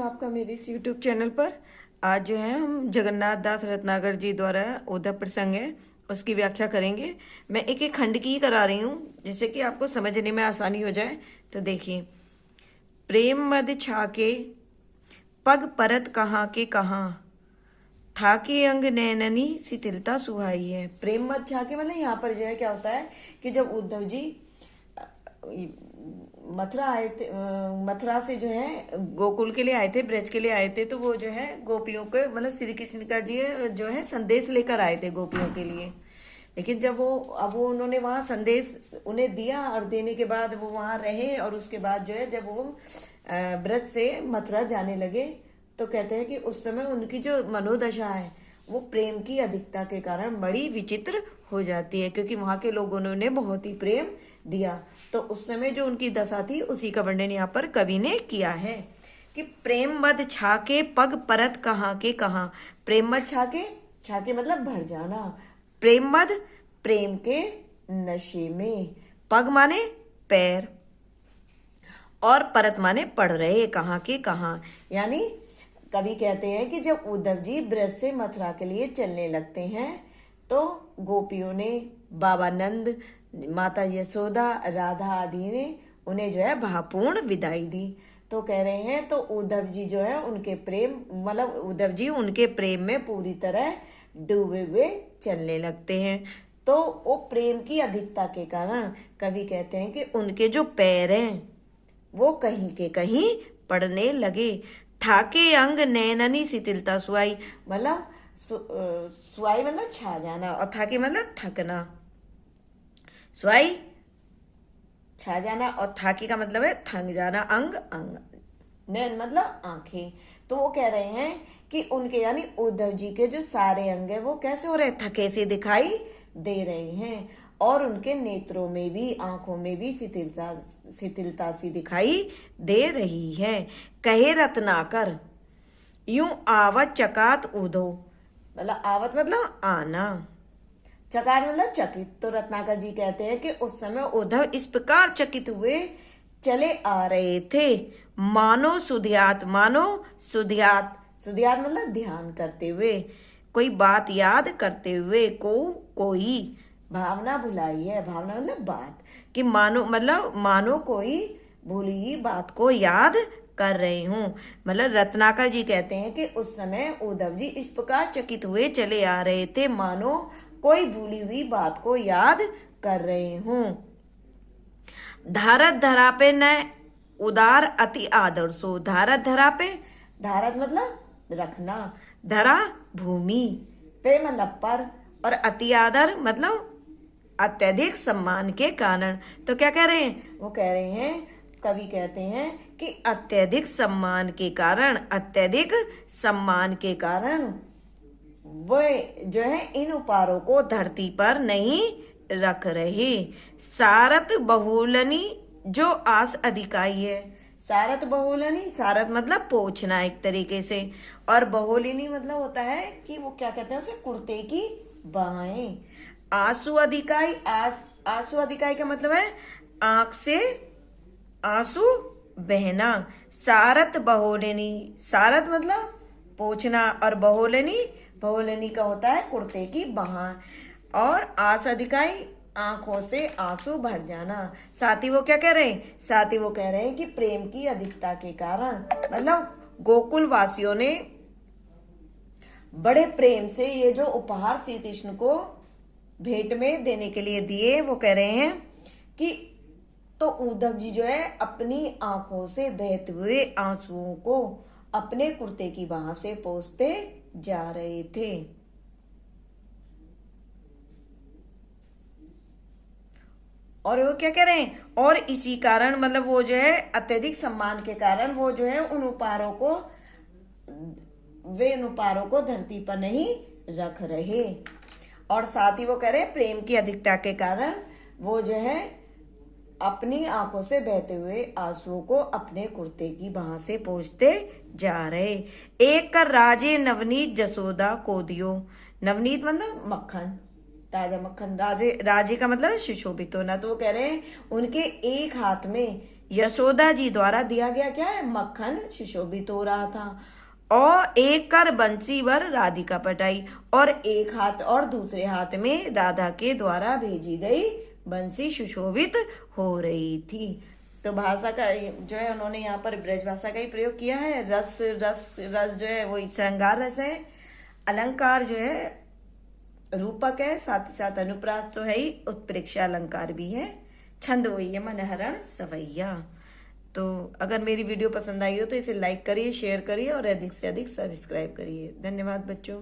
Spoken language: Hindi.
आपका मेरे इस YouTube चैनल पर। आज जो है हम जगन्नाथ दास रत्नाकर जी द्वारा उद्धव प्रसंग है उसकी व्याख्या करेंगे। मैं एक एक खंड की ही करा रही हूँ जिससे कि आपको समझने में आसानी हो जाए। तो देखिए, प्रेम मद छाके पग परत कहाँ के कहाँ, थाके अंग नैननी शिथिलता सुहाई है। प्रेम मद छाके मतलब यहाँ पर जो है क्या होता है कि जब उद्धव जी मथुरा आए थे, मथुरा से जो है गोकुल के लिए आए थे, ब्रज के लिए आए थे, तो वो जो है गोपियों के मतलब श्री कृष्ण का जी जो है संदेश लेकर आए थे गोपियों के लिए। लेकिन जब वो उन्होंने वहाँ संदेश उन्हें दिया और देने के बाद वो वहाँ रहे और उसके बाद जो है जब वो ब्रज से मथुरा जाने लगे तो कहते हैं कि उस समय उनकी जो मनोदशा है वो प्रेम की अधिकता के कारण बड़ी विचित्र हो जाती है, क्योंकि वहाँ के लोगों ने उन्हें बहुत ही प्रेम दिया। तो उस समय जो उनकी दशा थी उसी का वर्णन यहाँ पर कवि ने किया है कि प्रेम मद छाके पग परत कहाँ के कहाँ। प्रेम मद छाके, छाके मतलब भर जाना, प्रेम मद प्रेम के नशे में, पग माने पैर और परत माने पड़ रहे, कहाँ के कहाँ। यानी कवि कहते हैं कि जब उद्धव जी ब्रज से मथुरा के लिए चलने लगते हैं तो गोपियों ने, बाबा नंद, माता यशोदा, राधा आदि ने उन्हें जो है भावपूर्ण विदाई दी। तो कह रहे हैं तो उद्धव जी जो है उनके प्रेम मतलब उद्धव जी उनके प्रेम में पूरी तरह डूबे हुए चलने लगते हैं। तो वो प्रेम की अधिकता के कारण कवि कहते हैं कि उनके जो पैर हैं वो कहीं के कहीं पड़ने लगे। थाके अंग नैननी शिथिलता सुहाई, मतलब सुहाई मतलब छा जाना और थाके मतलब थकना। सुहाई छा जाना और थाकी का मतलब है थक जाना, अंग अंग, नैन मतलब आंखें। तो वो कह रहे हैं कि उनके यानी उद्धव जी के जो सारे अंग है वो कैसे हो रहे, थके से दिखाई दे रहे हैं और उनके नेत्रों में भी, आंखों में भी शिथिलता सी दिखाई दे रही है। कहे रत्नाकर यूं आवत चकात उधो, मतलब आवत मतलब आना, चकार मतलब चकित। तो रत्नाकर जी कहते हैं कि उस समय उद्धव इस प्रकार चकित हुए चले आ रहे थे, मानो सुधियात, मानो सुधियात, सुधियात मतलब ध्यान करते हुए, कोई बात याद करते हुए, कोई भावना भुलाई है, भावना मतलब बात, कि मानो मतलब मानो कोई भूली ही बात को याद कर रहे हूँ। मतलब रत्नाकर जी कहते हैं कि उस समय उद्धव जी इस प्रकार चकित हुए चले आ रहे थे मानो कोई भूली हुई बात को याद कर रहे हूँ। धारत धरा पे न उदार अति आदर सो, धारत धरा पे, धारत मतलब रखना, धरा भूमि, पे मतलब पर, और अति आदर मतलब अत्यधिक सम्मान के कारण। तो क्या कह रहे हैं, वो कह रहे हैं, कवि कहते हैं कि अत्यधिक सम्मान के कारण, अत्यधिक सम्मान के कारण वो जो है इन उपहारों को धरती पर नहीं रख रहे। सारत बहुलनी जो आस अधिकाई है, सारत बहुलनी, सारत मतलब पोंछना एक तरीके से, और बहुलिनी मतलब होता है कि वो क्या कहते हैं उसे, कुर्ते की बाहें। आंसू अधिकाई, आंसू अधिकाई का मतलब है आंख से आंसू बहना। सारत बहुलनी, सारत मतलब पोंछना और बहुलनी, बहुलनी का होता है कुर्ते की बाह, और आस अधिकाई आंखों से आंसू भर जाना। साथ ही वो क्या कह रहे हैं, साथ ही वो कह रहे हैं कि प्रेम की अधिकता के कारण मतलब गोकुल वासियों ने बड़े प्रेम से ये जो उपहार श्री कृष्ण को भेंट में देने के लिए दिए, वो कह रहे हैं कि तो उद्धव जी जो है अपनी आंखों से बहते हुए आंसुओं को अपने कुर्ते की बाह से पोंछते जा रहे थे। और वो क्या कह रहे हैं, और इसी कारण मतलब वो जो है अत्यधिक सम्मान के कारण वो जो है उन उपहारों को, वे उन उपहारों को धरती पर नहीं रख रहे। और साथ ही वो कह रहे हैं प्रेम की अधिकता के कारण वो जो है अपनी आंखों से बहते हुए आंसुओं को अपने कुर्ते की बाह से पोंछते जा रहे। एक कर राजे नवनीत जसोदा को दियो, नवनीत मतलब मक्खन, ताजा मक्खन, राजे, राजे का मतलब सुशोभित होना। तो वो कह रहे हैं उनके एक हाथ में यशोदा जी द्वारा दिया गया क्या है, मक्खन सुशोभित हो रहा था। और एक कर बंसी वर राधिका पटाई, और एक हाथ और दूसरे हाथ में राधा के द्वारा भेजी गई बंसी सुशोभित हो रही थी। तो भाषा का जो है उन्होंने यहाँ पर ब्रज भाषा का ही प्रयोग किया है। रस रस रस जो है वो श्रृंगार रस है। अलंकार जो है रूपक है, साथ ही साथ अनुप्रास तो है ही, उत्प्रेक्षा अलंकार भी है। छंद वही है मनहरण सवैया। तो अगर मेरी वीडियो पसंद आई हो तो इसे लाइक करिए, शेयर करिए और अधिक से अधिक सब्सक्राइब करिए। धन्यवाद बच्चों।